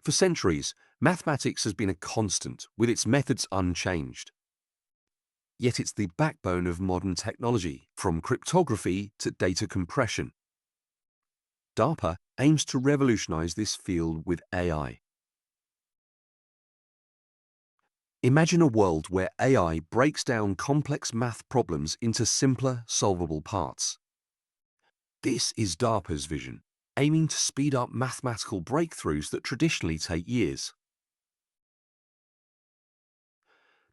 For centuries, mathematics has been a constant, with its methods unchanged. Yet it's the backbone of modern technology, from cryptography to data compression. DARPA aims to revolutionize this field with AI. Imagine a world where AI breaks down complex math problems into simpler, solvable parts. This is DARPA's vision, aiming to speed up mathematical breakthroughs that traditionally take years.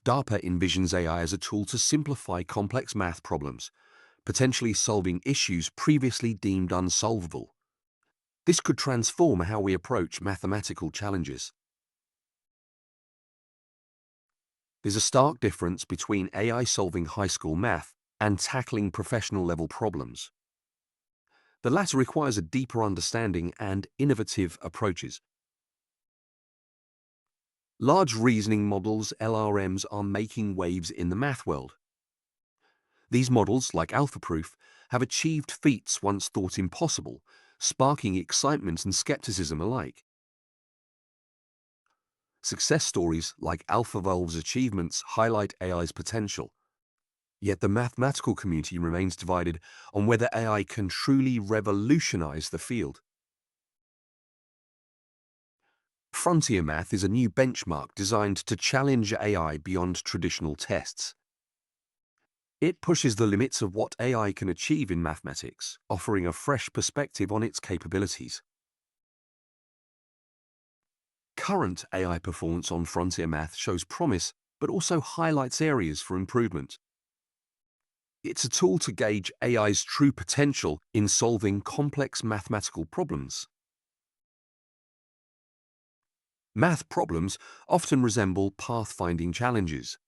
DARPA envisions AI as a tool to simplify complex math problems, potentially solving issues previously deemed unsolvable. This could transform how we approach mathematical challenges. There's a stark difference between AI solving high school math and tackling professional-level problems. The latter requires a deeper understanding and innovative approaches. Large reasoning models, LRMs, are making waves in the math world. These models, like AlphaProof, have achieved feats once thought impossible, sparking excitement and skepticism alike. Success stories like AlphaVolve's achievements highlight AI's potential. Yet the mathematical community remains divided on whether AI can truly revolutionize the field. Frontier math is a new benchmark designed to challenge AI beyond traditional tests. It pushes the limits of what AI can achieve in mathematics, offering a fresh perspective on its capabilities. Current AI performance on frontier math shows promise, but also highlights areas for improvement. It's a tool to gauge AI's true potential in solving complex mathematical problems. Math problems often resemble path-finding challenges.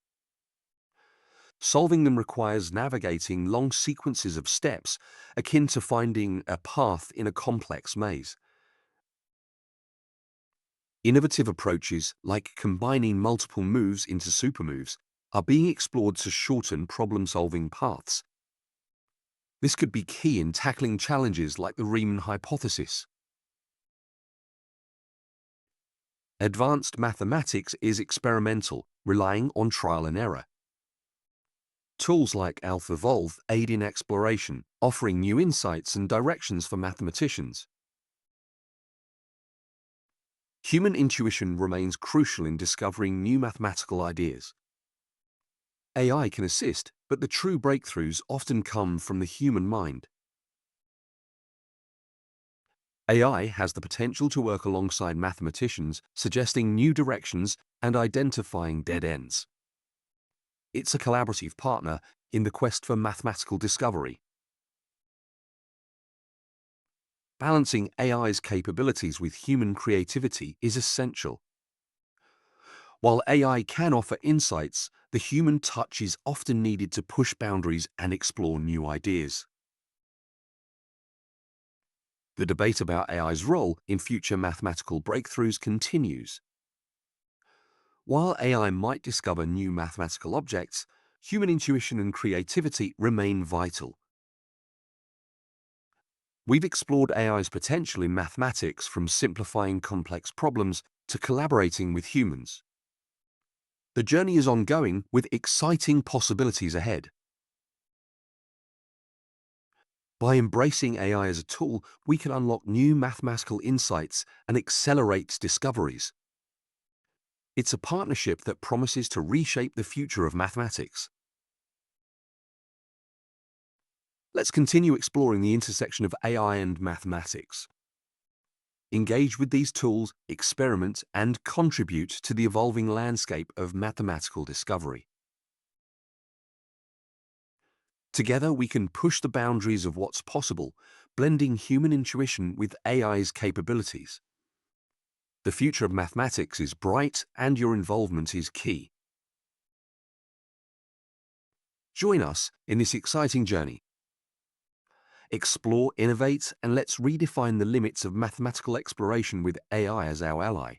Solving them requires navigating long sequences of steps akin to finding a path in a complex maze. Innovative approaches, like combining multiple moves into supermoves, are being explored to shorten problem-solving paths. This could be key in tackling challenges like the Riemann hypothesis. Advanced mathematics is experimental, relying on trial and error. Tools like AlphaVolve aid in exploration, offering new insights and directions for mathematicians. Human intuition remains crucial in discovering new mathematical ideas. AI can assist, but the true breakthroughs often come from the human mind. AI has the potential to work alongside mathematicians, suggesting new directions and identifying dead ends. It's a collaborative partner in the quest for mathematical discovery. Balancing AI's capabilities with human creativity is essential. While AI can offer insights, the human touch is often needed to push boundaries and explore new ideas. The debate about AI's role in future mathematical breakthroughs continues. While AI might discover new mathematical objects, human intuition and creativity remain vital. We've explored AI's potential in mathematics, from simplifying complex problems to collaborating with humans. The journey is ongoing, with exciting possibilities ahead. By embracing AI as a tool, we can unlock new mathematical insights and accelerate discoveries. It's a partnership that promises to reshape the future of mathematics. Let's continue exploring the intersection of AI and mathematics. Engage with these tools, experiment, and contribute to the evolving landscape of mathematical discovery. Together, we can push the boundaries of what's possible, blending human intuition with AI's capabilities. The future of mathematics is bright, and your involvement is key. Join us in this exciting journey. Explore, innovate, and let's redefine the limits of mathematical exploration with AI as our ally.